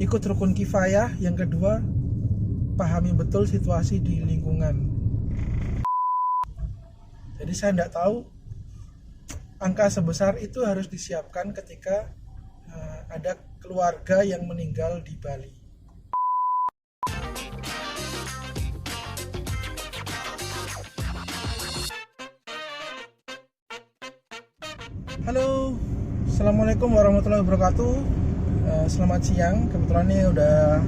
ikut rukun kifayah, yang kedua pahami betul situasi di lingkungan. Jadi saya tidak tahu angka sebesar itu harus disiapkan ketika ada keluarga yang meninggal di Bali. Halo, assalamualaikum warahmatullahi wabarakatuh. Selamat siang. Kebetulan ini udah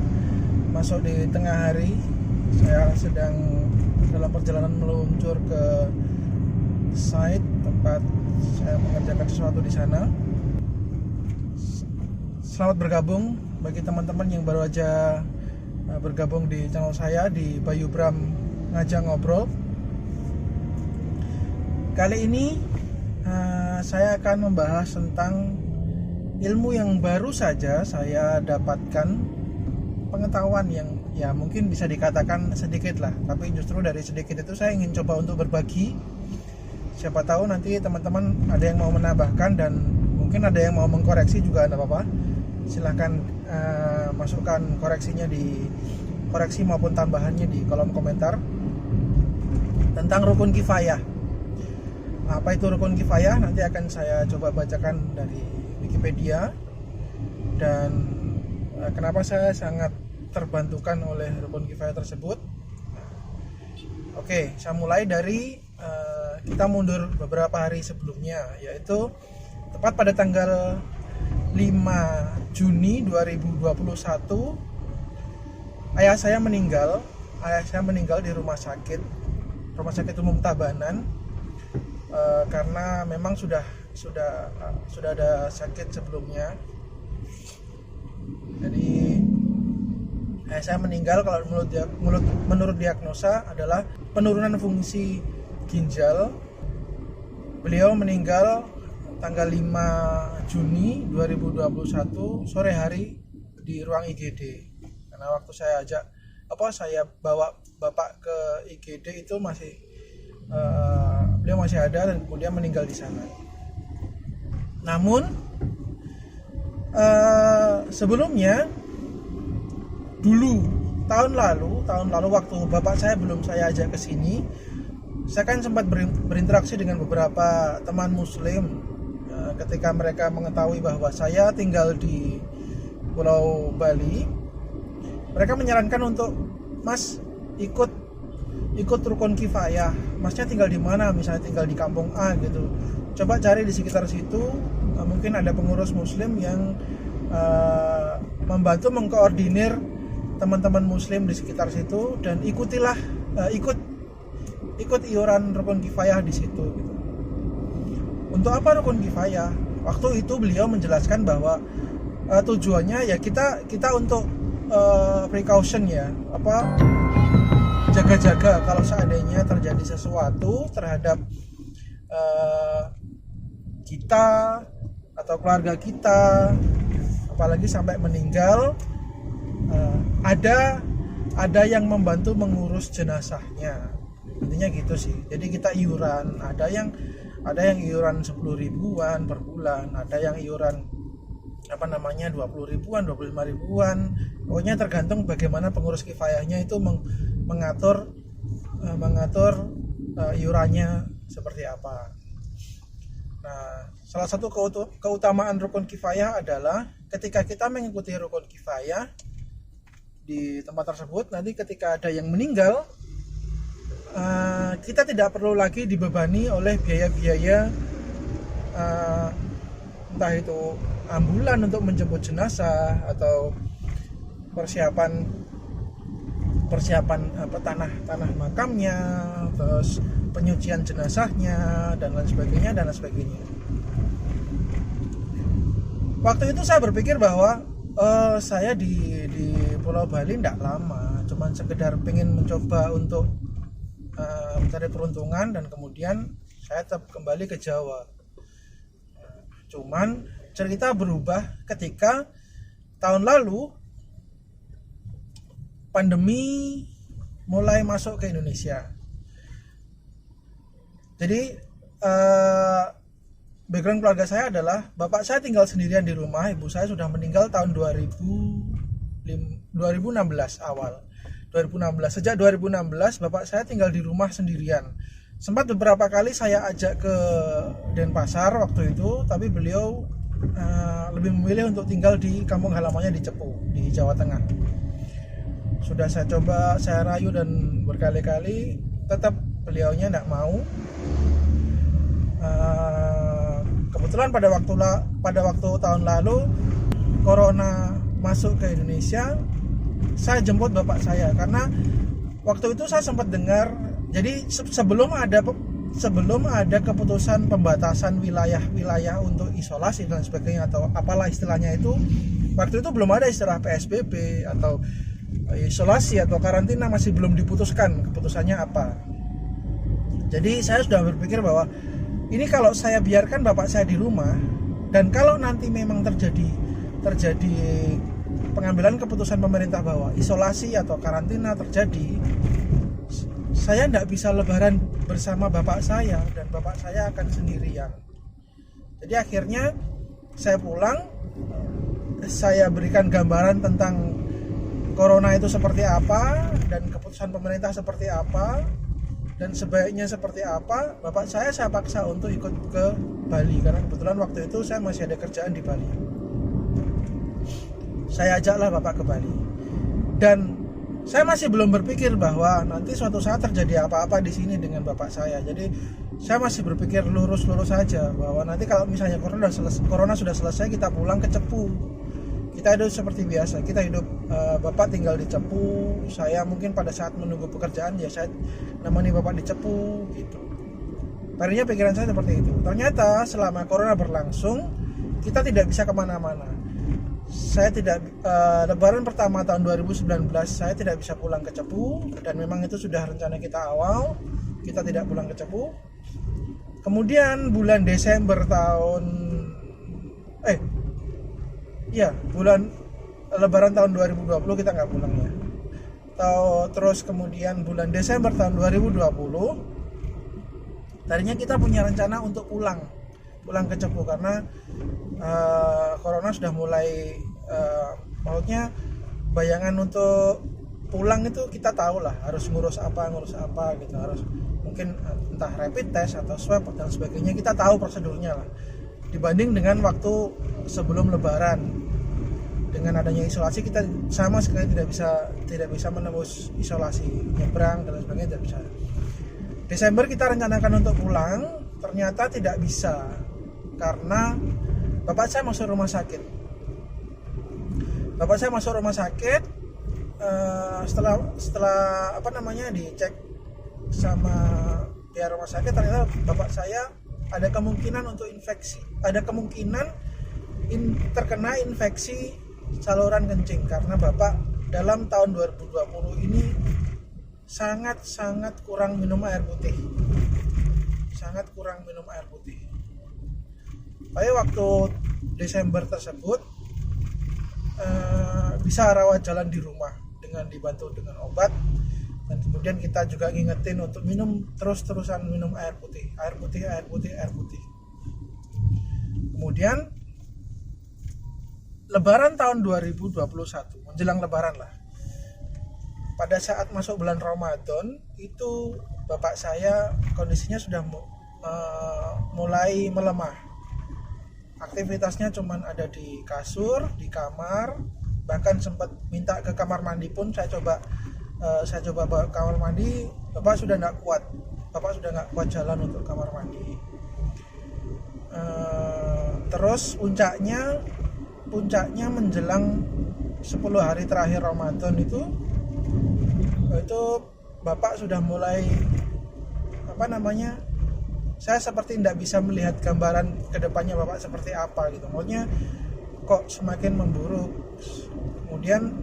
masuk di tengah hari. Saya sedang dalam perjalanan meluncur ke site tempat saya mengerjakan sesuatu di sana. Selamat bergabung bagi teman-teman yang baru aja bergabung di channel saya di Bayu Bram Ngajak Ngobrol. Kali ini saya akan membahas tentang ilmu yang baru saja saya dapatkan, pengetahuan yang ya mungkin bisa dikatakan sedikit lah, tapi justru dari sedikit itu saya ingin coba untuk berbagi. Siapa tahu nanti teman-teman ada yang mau menambahkan dan mungkin ada yang mau mengkoreksi juga, tidak apa-apa. Silahkan masukkan koreksinya di koreksi maupun tambahannya di kolom komentar tentang rukun kifayah. Apa itu rukun kifayah? Nanti akan saya coba bacakan dari Wikipedia, dan kenapa saya sangat terbantukan oleh rukun kifayah tersebut. Oke, saya mulai dari kita mundur beberapa hari sebelumnya, yaitu tepat pada tanggal 5 Juni 2021 ayah saya meninggal di rumah sakit umum Tabanan, karena memang sudah ada sakit sebelumnya. Jadi ayah saya meninggal kalau menurut diagnosa adalah penurunan fungsi ginjal. Beliau meninggal tanggal 5 Juni 2021 sore hari di ruang IGD. Karena waktu saya bawa bapak ke IGD itu beliau masih ada dan kemudian meninggal di sana. Namun sebelumnya dulu tahun lalu waktu bapak saya belum saya ajak ke sini, saya kan sempat berinteraksi dengan beberapa teman muslim. Ketika mereka mengetahui bahwa saya tinggal di Pulau Bali, mereka menyarankan untuk Mas ikut rukun kifayah. Masnya tinggal di mana? Misalnya tinggal di kampung A gitu. Coba cari di sekitar situ, mungkin ada pengurus muslim yang membantu mengkoordinir teman-teman muslim di sekitar situ, dan ikut iuran rukun kifayah di situ gitu. Untuk apa rukun kifayah? Waktu itu beliau menjelaskan bahwa tujuannya ya kita untuk precaution, ya, jaga-jaga kalau seandainya terjadi sesuatu terhadap kita atau keluarga kita, apalagi sampai meninggal, ada yang membantu mengurus jenazahnya. Intinya gitu sih. Jadi kita iuran, ada yang iuran 10 ribuan per bulan, ada yang iuran 20 ribuan, 25 ribuan. Pokoknya tergantung bagaimana pengurus kifayahnya itu mengatur iurannya seperti apa. Nah, salah satu keutamaan rukun kifayah adalah ketika kita mengikuti rukun kifayah di tempat tersebut, nanti ketika ada yang meninggal, kita tidak perlu lagi dibebani oleh biaya-biaya entah itu ambulan untuk menjemput jenazah atau persiapan tanah makamnya, terus penyucian jenazahnya dan lain sebagainya. Waktu itu saya berpikir bahwa saya di Pulau Bali tidak lama, cuman sekedar pengen mencoba untuk mencari peruntungan, dan kemudian saya tetap kembali ke Jawa. Cuman cerita berubah ketika tahun lalu pandemi mulai masuk ke Indonesia. Jadi background keluarga saya adalah bapak saya tinggal sendirian di rumah, ibu saya sudah meninggal tahun 2000 2016 awal 2016. Sejak 2016 bapak saya tinggal di rumah sendirian. Sempat beberapa kali saya ajak ke Denpasar waktu itu, tapi beliau lebih memilih untuk tinggal di kampung halamannya di Cepu, di Jawa Tengah. Sudah saya coba, saya rayu dan berkali-kali, tetap beliaunya tidak mau. Kebetulan pada waktu tahun lalu Corona masuk ke Indonesia, saya jemput bapak saya karena waktu itu saya sempat dengar. Jadi sebelum ada keputusan pembatasan wilayah untuk isolasi dan sebagainya atau apalah istilahnya itu, waktu itu belum ada istilah PSBB atau isolasi atau karantina, masih belum diputuskan keputusannya apa. Jadi saya sudah berpikir bahwa ini kalau saya biarkan bapak saya di rumah, dan kalau nanti memang terjadi pengambilan keputusan pemerintah bahwa isolasi atau karantina terjadi, saya tidak bisa lebaran bersama bapak saya, dan bapak saya akan sendirian. Jadi akhirnya saya pulang, saya berikan gambaran tentang corona itu seperti apa, dan keputusan pemerintah seperti apa, dan sebaiknya seperti apa. Bapak saya paksa untuk ikut ke Bali, karena kebetulan waktu itu saya masih ada kerjaan di Bali. Saya ajaklah bapak ke Bali, dan saya masih belum berpikir bahwa nanti suatu saat terjadi apa-apa di sini dengan bapak saya. Jadi saya masih berpikir lurus-lurus saja bahwa nanti kalau misalnya corona sudah selesai, kita pulang ke Cepu, kita hidup seperti biasa. Kita hidup, bapak tinggal di Cepu, saya mungkin pada saat menunggu pekerjaan ya saya nemani bapak di Cepu gitu. Tadinya pikiran saya seperti itu. Ternyata selama corona berlangsung, kita tidak bisa kemana-mana. Saya tidak, lebaran pertama tahun 2019 saya tidak bisa pulang ke Cepu, dan memang itu sudah rencana kita awal, kita tidak pulang ke Cepu. Kemudian bulan Desember bulan lebaran tahun 2020 kita nggak pulang ya. Terus kemudian bulan Desember tahun 2020 tadinya kita punya rencana untuk pulang ke Cepu, karena corona sudah mulai, maksudnya bayangan untuk pulang itu kita tahu lah, harus ngurus apa gitu, harus mungkin entah rapid test atau swab dan sebagainya, kita tahu prosedurnya lah, dibanding dengan waktu sebelum lebaran. Dengan adanya isolasi, kita sama sekali tidak bisa menembus isolasi, nyebrang dan sebagainya tidak bisa. Desember kita rencanakan untuk pulang, ternyata tidak bisa karena bapak saya masuk rumah sakit. Setelah dicek sama pihak rumah sakit, ternyata bapak saya ada kemungkinan terkena infeksi saluran kencing, karena bapak dalam tahun 2020 ini sangat kurang minum air putih. Tapi waktu Desember tersebut bisa rawat jalan di rumah dengan dibantu dengan obat, dan kemudian kita juga ngingetin untuk terus-terusan minum air putih. Kemudian lebaran tahun 2021, menjelang lebaran lah, pada saat masuk bulan Ramadan itu bapak saya kondisinya sudah mulai melemah. Aktivitasnya cuman ada di kasur, di kamar, bahkan sempat minta ke kamar mandi pun saya coba bawa ke kamar mandi, bapak sudah nggak kuat jalan untuk kamar mandi. Terus puncaknya menjelang 10 hari terakhir Ramadan itu bapak sudah mulai saya seperti tidak bisa melihat gambaran kedepannya bapak seperti apa gitu, maksudnya kok semakin memburuk. Kemudian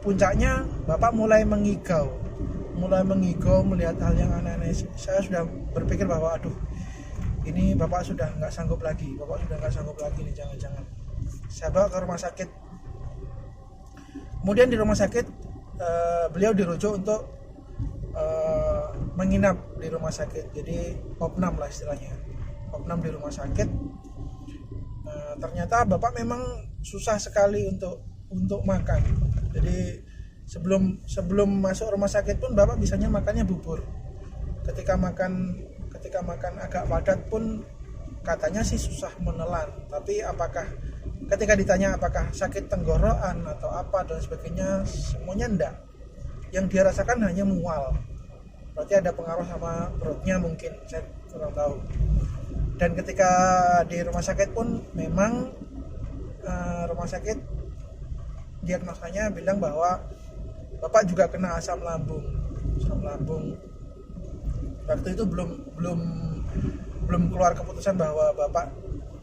puncaknya bapak mulai mengigau melihat hal yang aneh-aneh. Saya sudah berpikir bahwa ini bapak sudah nggak sanggup lagi nih, jangan-jangan. Saya bawa ke rumah sakit. Kemudian di rumah sakit beliau dirujuk untuk menginap di rumah sakit, jadi opnam lah istilahnya, opnam di rumah sakit. Ternyata bapak memang susah sekali untuk untuk makan. Jadi sebelum masuk rumah sakit pun bapak bisanya makannya bubur. Ketika makan agak padat pun katanya sih susah menelan, tapi ketika ditanya apakah sakit tenggorokan atau apa dan sebagainya, semuanya enggak. Yang dia rasakan hanya mual. Berarti ada pengaruh sama perutnya mungkin, saya kurang tahu. Dan ketika di rumah sakit pun memang rumah sakit diagnosanya bilang bahwa bapak juga kena asam lambung. Waktu itu belum keluar keputusan bahwa bapak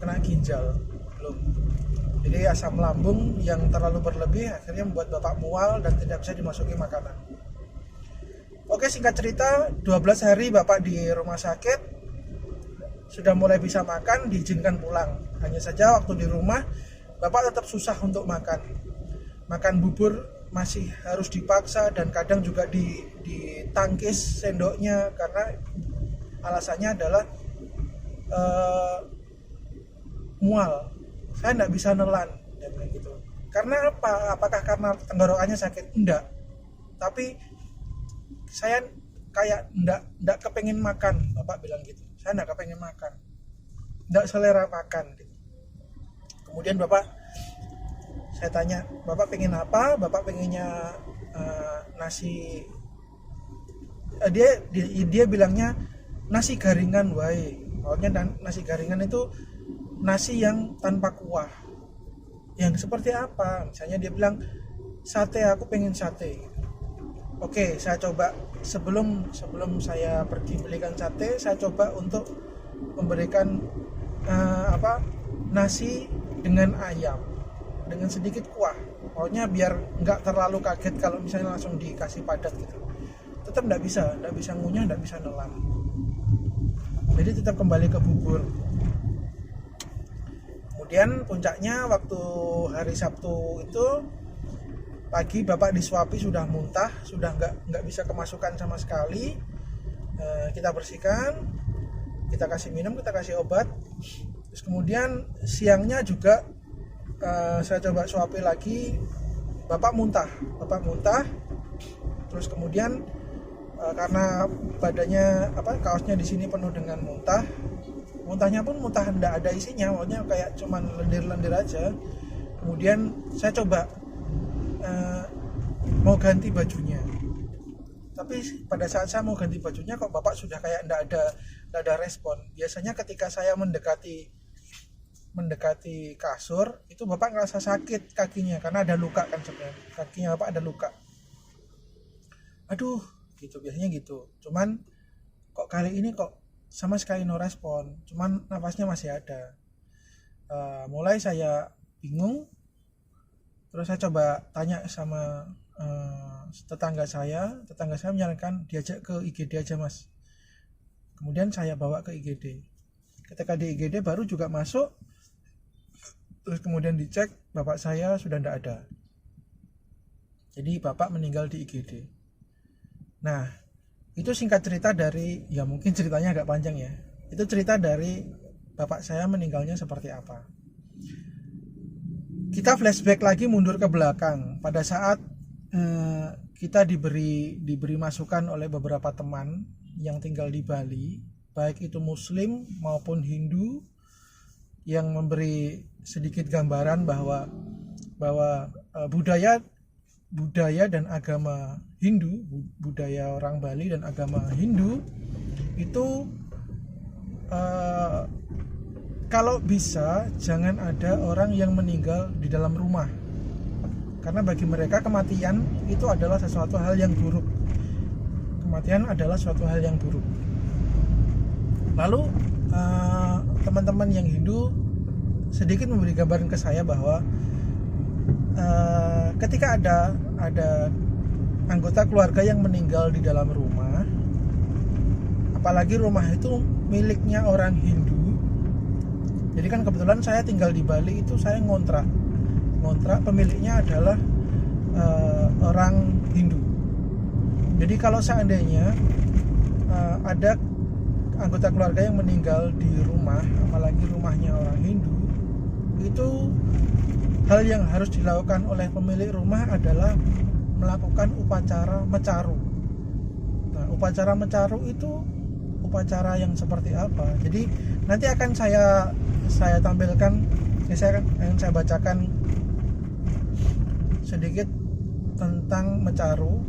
kena ginjal, belum. Jadi asam lambung yang terlalu berlebih akhirnya membuat bapak mual dan tidak bisa dimasuki makanan. Oke, singkat cerita, 12 hari bapak di rumah sakit, sudah mulai bisa makan, diizinkan pulang. Hanya saja waktu di rumah bapak tetap susah untuk makan bubur, masih harus dipaksa dan kadang juga ditangkis sendoknya karena alasannya adalah mual. Saya tidak bisa nelan dan kayak gitu. Karena apa? Apakah karena tenggorokannya sakit? Enggak. Tapi saya kayak enggak kepengen makan, bapak bilang gitu. Saya enggak kepengen makan, enggak selera makan gitu. Kemudian saya tanya, bapak pengen apa? Bapak pengennya nasi. Dia bilangnya nasi garingan wae. Maksudnya nasi garingan itu nasi yang tanpa kuah. Yang seperti apa? Misalnya dia bilang sate, aku pengen sate. Oke, saya coba sebelum saya pergi belikan sate, saya coba untuk memberikan nasi dengan ayam dengan sedikit kuah. Pokoknya biar nggak terlalu kaget kalau misalnya langsung dikasih padat gitu. Tetap nggak bisa ngunyah, nggak bisa nelan. Jadi tetap kembali ke bubur. Kemudian puncaknya waktu hari Sabtu itu pagi bapak disuapi sudah muntah, sudah nggak bisa kemasukan sama sekali. Kita bersihkan, kita kasih minum, kita kasih obat. Terus kemudian siangnya juga saya coba suapi lagi, bapak muntah. Terus kemudian karena badannya kaosnya di sini penuh dengan muntahnya pun muntah enggak ada isinya, maksudnya kayak cuman lendir-lendir aja. Kemudian saya coba mau ganti bajunya, tapi pada saat saya mau ganti bajunya kok bapak sudah kayak enggak ada respon. Biasanya ketika saya mendekati kasur itu bapak ngerasa sakit kakinya karena ada luka kan, sebenarnya kakinya bapak ada luka. Aduh gitu, biasanya gitu. Cuman kok kali ini kok sama sekali no respon, cuman napasnya masih ada. Mulai saya bingung. Terus saya coba tanya sama tetangga saya menyarankan diajak ke IGD aja mas. Kemudian saya bawa ke IGD. Ketika di IGD baru juga masuk, terus kemudian dicek, bapak saya sudah tidak ada. Jadi bapak meninggal di IGD. Nah, itu singkat cerita dari, ya mungkin ceritanya agak panjang ya. Itu cerita dari bapak saya meninggalnya seperti apa. Kita flashback lagi, mundur ke belakang. Pada saat kita diberi masukan oleh beberapa teman yang tinggal di Bali, baik itu Muslim maupun Hindu, yang memberi sedikit gambaran bahwa budaya dan agama Hindu, budaya orang Bali dan agama Hindu itu kalau bisa jangan ada orang yang meninggal di dalam rumah, karena bagi mereka kematian itu adalah sesuatu hal yang buruk. Lalu teman-teman yang Hindu sedikit memberi gambaran ke saya bahwa ketika ada anggota keluarga yang meninggal di dalam rumah, apalagi rumah itu miliknya orang Hindu. Jadi kan kebetulan saya tinggal di Bali itu saya ngontrak, pemiliknya adalah orang Hindu. Jadi kalau seandainya ada anggota keluarga yang meninggal di rumah, apalagi rumahnya orang Hindu, itu hal yang harus dilakukan oleh pemilik rumah adalah melakukan upacara mecaru. Nah, upacara mecaru itu upacara yang seperti apa? Jadi nanti akan saya tampilkan, saya bacakan sedikit tentang mecaru.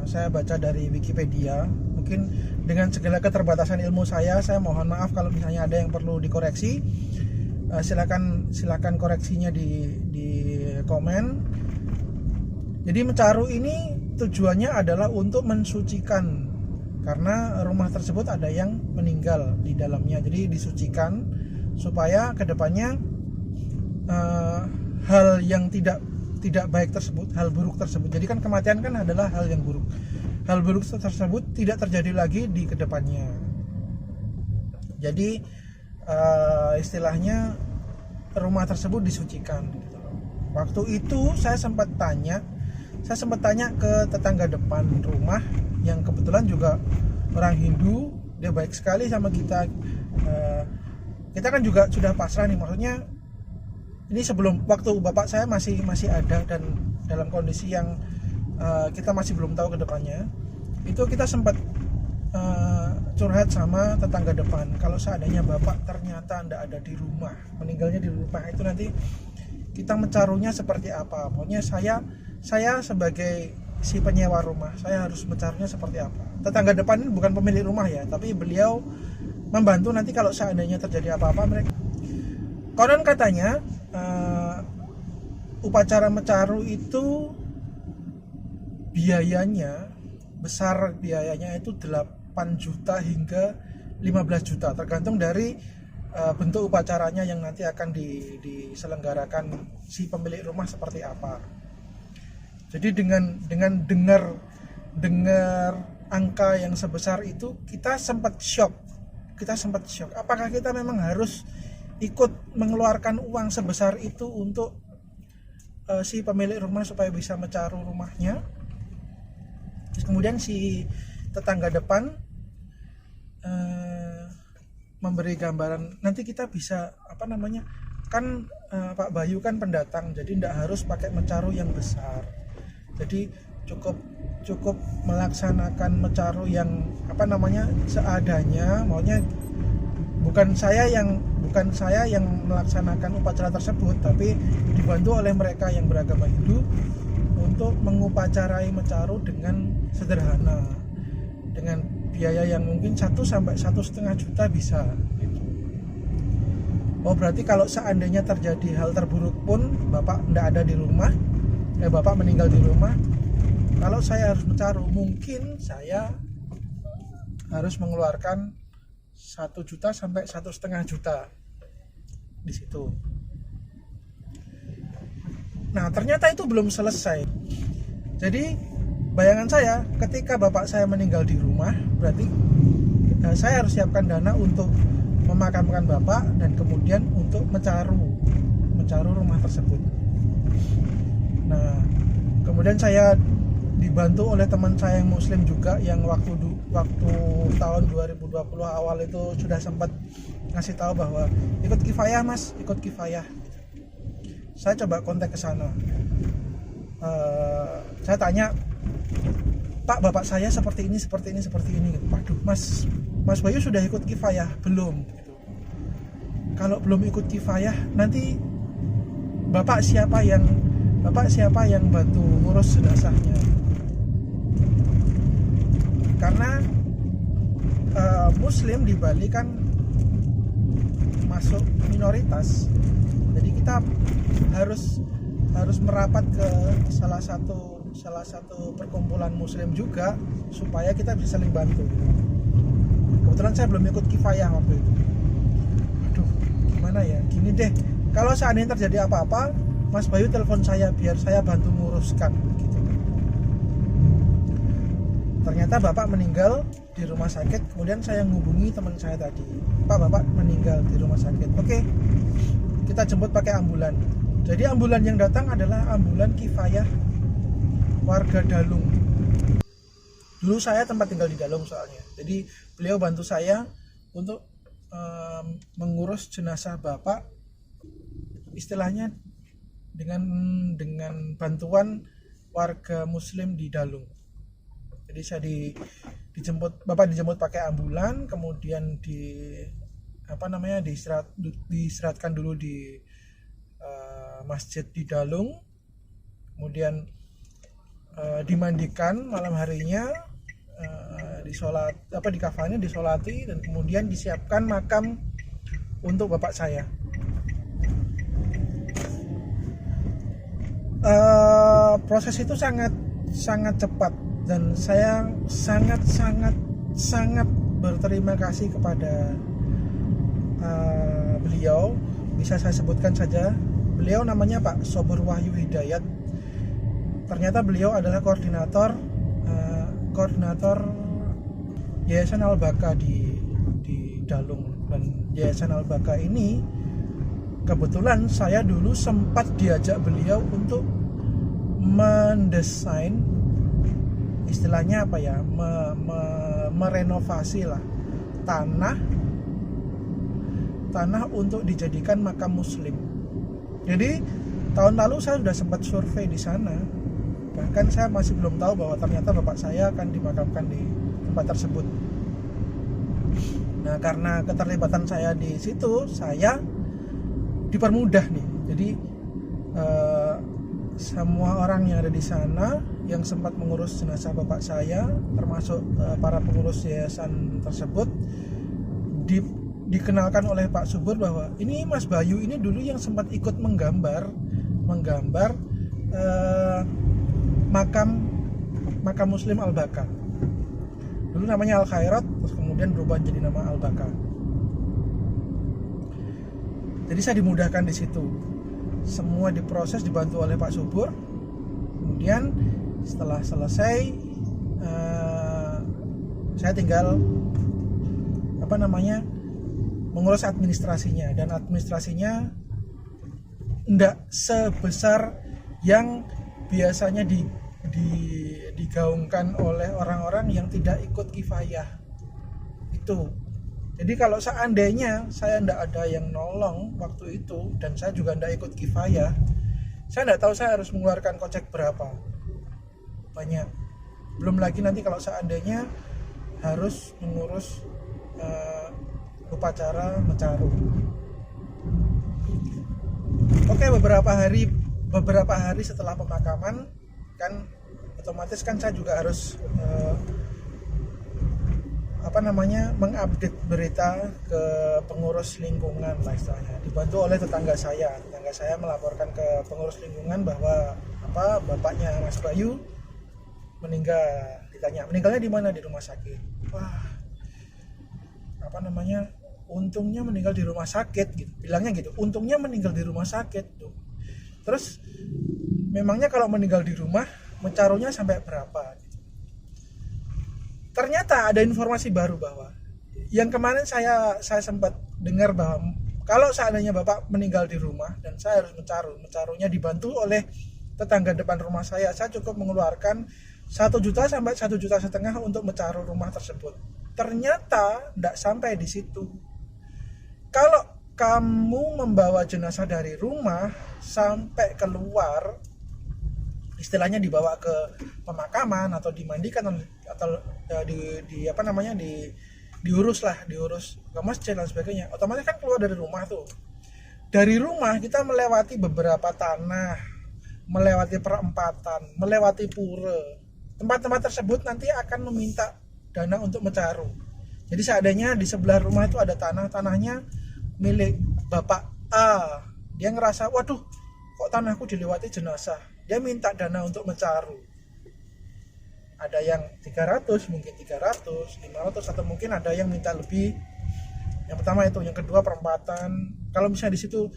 Saya baca dari Wikipedia. Mungkin dengan segala keterbatasan ilmu saya mohon maaf kalau misalnya ada yang perlu dikoreksi. Silakan koreksinya di komen. Jadi mecaru ini tujuannya adalah untuk mensucikan, karena rumah tersebut ada yang meninggal di dalamnya. Jadi disucikan supaya kedepannya hal yang tidak baik tersebut, hal buruk tersebut. Jadi kan kematian kan adalah hal yang buruk. Hal buruk tersebut tidak terjadi lagi di kedepannya. Jadi istilahnya rumah tersebut disucikan. Waktu itu saya sempat tanya ke tetangga depan rumah yang kebetulan juga orang Hindu. Dia baik sekali sama kita. Kita kan juga sudah pasrah nih, maksudnya ini sebelum waktu bapak saya masih ada dan dalam kondisi yang kita masih belum tahu ke depannya. Itu kita sempat curhat sama tetangga depan, kalau seandainya bapak ternyata tidak ada di rumah, meninggalnya di rumah, itu nanti kita mencarunya seperti apa. Pokoknya saya sebagai si penyewa rumah, saya harus mencarunya seperti apa. Tetangga depan ini bukan pemilik rumah ya, tapi beliau membantu nanti kalau seandainya terjadi apa-apa mereka. Konon katanya upacara mecaru itu biayanya besar, biayanya itu 8 juta hingga 15 juta tergantung dari bentuk upacaranya yang nanti akan diselenggarakan si pemilik rumah seperti apa. Jadi dengan dengar angka yang sebesar itu kita sempat shock. Apakah kita memang harus ikut mengeluarkan uang sebesar itu untuk si pemilik rumah supaya bisa mecaru rumahnya? Terus kemudian si tetangga depan memberi gambaran, nanti kita bisa kan Pak Bayu kan pendatang, jadi tidak harus pakai mecaru yang besar. Jadi cukup melaksanakan mecaru yang seadanya. Maunya bukan saya yang melaksanakan upacara tersebut, tapi dibantu oleh mereka yang beragama Hindu untuk mengupacarai mecaru dengan sederhana, dengan biaya yang mungkin 1 sampai 1,5 juta bisa gitu. Oh, berarti kalau seandainya terjadi hal terburuk pun bapak tidak ada di rumah, bapak meninggal di rumah, kalau saya harus mecaru, mungkin saya harus mengeluarkan 1 juta sampai 1,5 juta di situ. Nah, ternyata itu belum selesai. Jadi bayangan saya, ketika bapak saya meninggal di rumah, berarti saya harus siapkan dana untuk memakamkan bapak dan kemudian untuk mencaru rumah tersebut. Nah, kemudian saya dibantu oleh teman saya yang muslim juga, yang waktu tahun 2020 awal itu sudah sempat ngasih tahu bahwa ikut kifayah mas, ikut kifayah. Saya coba kontak ke sana. Saya tanya, Pak, bapak saya seperti ini gitu. Waduh, Mas Bayu sudah ikut kifayah belum? Gitu. Kalau belum ikut kifayah, nanti bapak siapa yang bantu ngurus jenazahnya? Karena Muslim di Bali kan masuk minoritas, jadi kita harus merapat ke salah satu perkumpulan Muslim juga supaya kita bisa saling bantu. Kebetulan saya belum ikut kifayah waktu itu. Aduh, gimana ya? Gini deh, kalau seandainya terjadi apa-apa, Mas Bayu telepon saya biar saya bantu nguruskan gitu. Ternyata bapak meninggal di rumah sakit. Kemudian saya menghubungi teman saya tadi, Pak, bapak meninggal di rumah sakit. Oke, kita jemput pakai ambulan. Jadi ambulan yang datang adalah ambulan kifayah warga Dalung. Dulu saya tempat tinggal di Dalung soalnya. Jadi beliau bantu saya untuk mengurus jenazah bapak. Istilahnya dengan bantuan warga Muslim di Dalung. Jadi saya Bapak dijemput pakai ambulan, kemudian diistirahatkan dulu di masjid di Dalung, kemudian dimandikan malam harinya, dikafani, disolati, dan kemudian disiapkan makam untuk bapak saya. Proses itu sangat cepat, dan saya sangat berterima kasih kepada beliau. Bisa saya sebutkan saja, beliau namanya Pak Sobur Wahyu Hidayat. Ternyata beliau adalah koordinator Yayasan Al-Baka di Dalung. Dan Yayasan Al-Baka ini kebetulan saya dulu sempat diajak beliau untuk mendesain, istilahnya apa ya, merenovasi lah tanah untuk dijadikan makam Muslim. Jadi tahun lalu saya sudah sempat survei di sana. Bahkan saya masih belum tahu bahwa ternyata bapak saya akan dimakamkan di tempat tersebut. Nah, karena keterlibatan saya di situ, saya dipermudah nih. Jadi semua orang yang ada di sana yang sempat mengurus jenazah bapak saya, termasuk para pengurus yayasan tersebut, dikenalkan oleh Pak Subur bahwa ini Mas Bayu ini dulu yang sempat ikut menggambar makam Muslim Al-Baka. Dulu namanya Al-Khairat, terus kemudian berubah jadi nama Al-Baka. Jadi saya dimudahkan di situ. Semua diproses, dibantu oleh Pak Subur. Kemudian setelah selesai, saya tinggal mengurus administrasinya, dan administrasinya tidak sebesar yang biasanya digaungkan oleh orang-orang yang tidak ikut kifayah itu. Jadi kalau seandainya saya tidak ada yang nolong waktu itu, dan saya juga tidak ikut kifayah, saya tidak tahu saya harus mengeluarkan kocek berapa banyak. Belum lagi nanti kalau seandainya harus mengurus upacara mencaru. Oke, beberapa hari setelah pemakaman, kan otomatis kan saya juga harus mengupdate berita ke pengurus lingkungan lah istilahnya. Dibantu oleh tetangga saya melaporkan ke pengurus lingkungan bahwa bapaknya Mas Bayu meninggal. Ditanya meninggalnya di mana, di rumah sakit. Wah, untungnya meninggal di rumah sakit gitu, bilangnya gitu, untungnya meninggal di rumah sakit tuh. Terus memangnya kalau meninggal di rumah mencarunya sampai berapa gitu. Ternyata ada informasi baru bahwa yang kemarin saya sempat dengar bahwa kalau seandainya bapak meninggal di rumah dan saya harus mencarunya dibantu oleh tetangga depan rumah saya cukup mengeluarkan 1 juta sampai 1,5 juta untuk mencaru rumah tersebut. Ternyata tidak sampai di situ. Kalau kamu membawa jenazah dari rumah sampai keluar, istilahnya dibawa ke pemakaman atau dimandikan atau diurus ke masjid dan sebagainya, otomatis kan keluar dari rumah tuh. Dari rumah kita melewati beberapa tanah, melewati perempatan, melewati pura. Tempat-tempat tersebut nanti akan meminta dana untuk mencaru. Jadi seadanya di sebelah rumah itu ada tanahnya milik Bapak A. Dia ngerasa, waduh, kok tanahku dilewati jenazah. Dia minta dana untuk mencaru. Ada yang 300, mungkin 300, 500, atau mungkin ada yang minta lebih. Yang pertama itu, yang kedua perempatan. Kalau misalnya di situ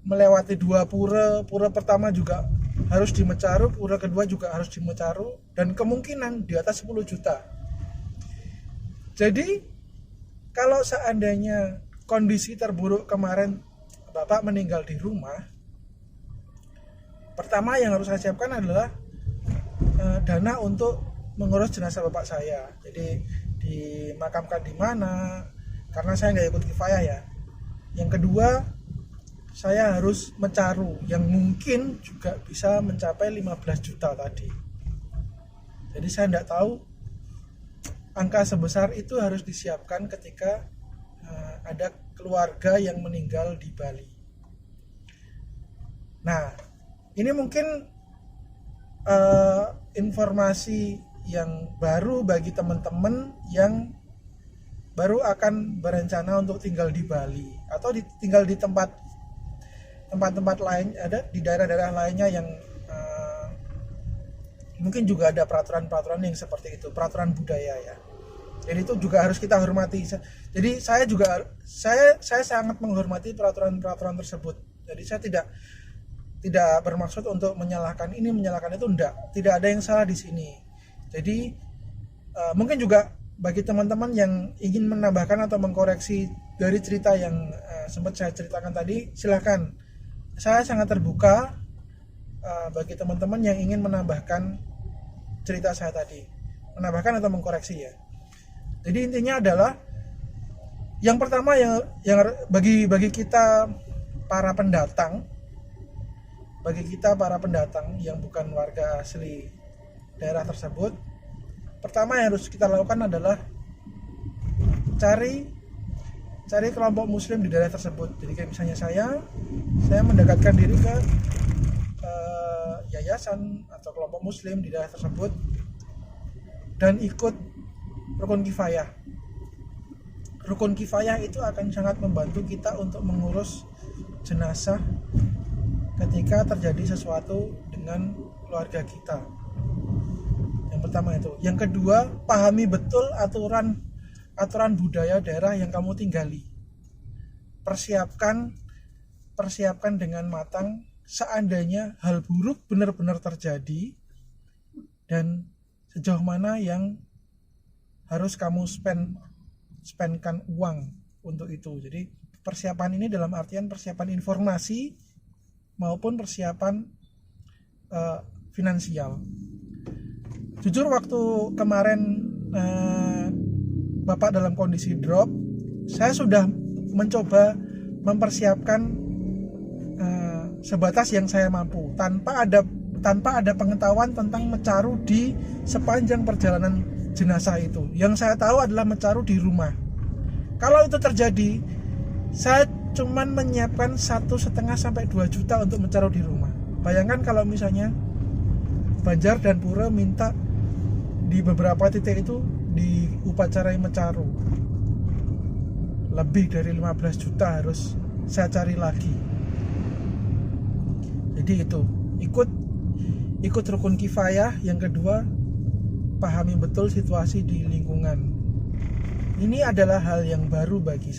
melewati 2 pura pertama juga harus dimencaru, pura kedua juga harus dimencaru, dan kemungkinan di atas 10 juta. Jadi kalau seandainya kondisi terburuk kemarin Bapak meninggal di rumah, pertama yang harus saya siapkan adalah dana untuk mengurus jenazah bapak saya. Jadi dimakamkan di mana, karena saya nggak ikut kifayah ya. Yang kedua, saya harus mencaru yang mungkin juga bisa mencapai 15 juta tadi. Jadi saya tidak tahu angka sebesar itu harus disiapkan ketika ada keluarga yang meninggal di Bali. Nah, ini mungkin informasi yang baru bagi teman-teman yang baru akan berencana untuk tinggal di Bali atau tinggal di tempat-tempat lain, ada di daerah-daerah lainnya yang mungkin juga ada peraturan-peraturan yang seperti itu, peraturan budaya ya. Jadi itu juga harus kita hormati. Jadi saya sangat menghormati peraturan-peraturan tersebut. Jadi saya tidak bermaksud untuk menyalahkan ini, menyalahkan itu, tidak ada yang salah di sini. Jadi mungkin juga bagi teman-teman yang ingin menambahkan atau mengkoreksi dari cerita yang sempat saya ceritakan tadi, silahkan. Saya sangat terbuka bagi teman-teman yang ingin menambahkan cerita saya tadi, menambahkan atau mengkoreksi ya. Jadi intinya adalah yang pertama yang bagi kita para pendatang, yang bukan warga asli daerah tersebut, pertama yang harus kita lakukan adalah cari kelompok muslim di daerah tersebut. Jadi kayak misalnya saya mendekatkan diri ke yayasan atau kelompok muslim di daerah tersebut dan ikut rukun kifayah. Rukun kifayah itu akan sangat membantu kita untuk mengurus jenazah ketika terjadi sesuatu dengan keluarga kita. Yang pertama itu. Yang kedua, pahami betul aturan budaya daerah yang kamu tinggali. Persiapkan dengan matang seandainya hal buruk benar-benar terjadi dan sejauh mana yang harus kamu spendkan uang untuk itu. Jadi persiapan ini dalam artian persiapan informasi maupun persiapan finansial. Jujur waktu kemarin Bapak dalam kondisi drop, saya sudah mencoba mempersiapkan sebatas yang saya mampu tanpa ada pengetahuan tentang mencaru di sepanjang perjalanan jenazah itu. Yang saya tahu adalah mencaru di rumah. Kalau itu terjadi, saya cuman menyiapkan 1,5 sampai 2 juta untuk mencaru di rumah. Bayangkan kalau misalnya Banjar dan Pura minta di beberapa titik itu diupacarai mencaru, lebih dari 15 juta harus saya cari lagi. Jadi itu, ikut rukun kifayah. Yang kedua, pahami betul situasi di lingkungan. Ini adalah hal yang baru bagi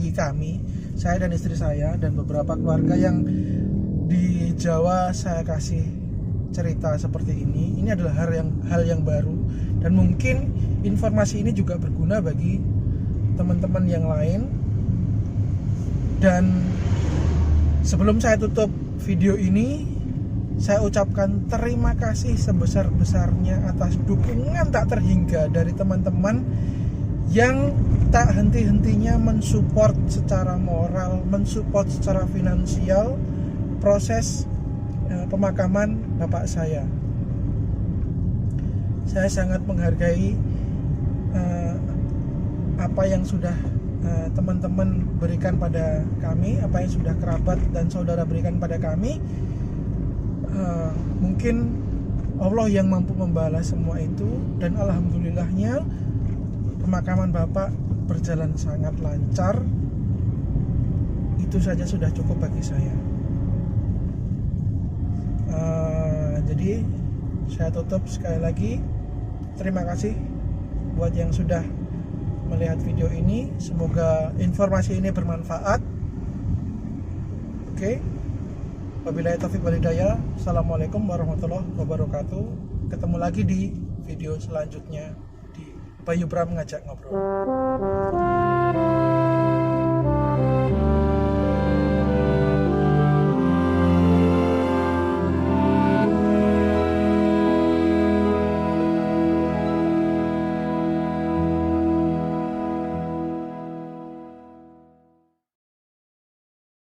kami, saya dan istri saya dan beberapa keluarga yang di Jawa saya kasih cerita seperti ini. Ini adalah hal yang baru dan mungkin informasi ini juga berguna bagi teman-teman yang lain. Dan sebelum saya tutup video ini, saya ucapkan terima kasih sebesar-besarnya atas dukungan tak terhingga dari teman-teman yang tak henti-hentinya mensupport secara moral, mensupport secara finansial proses pemakaman bapak saya. Saya sangat menghargai apa yang sudah teman-teman berikan pada kami, apa yang sudah kerabat dan saudara berikan pada kami. Mungkin Allah yang mampu membalas semua itu, dan alhamdulillahnya pemakaman bapak berjalan sangat lancar. Itu saja sudah cukup bagi saya. Jadi saya tutup sekali lagi. Terima kasih buat yang sudah melihat video ini. Semoga informasi ini bermanfaat. Oke. Wabillahi taufiq wal hidayah. Assalamualaikum warahmatullahi wabarakatuh. Ketemu lagi di video selanjutnya di Bayu Bram Ngajak Ngobrol.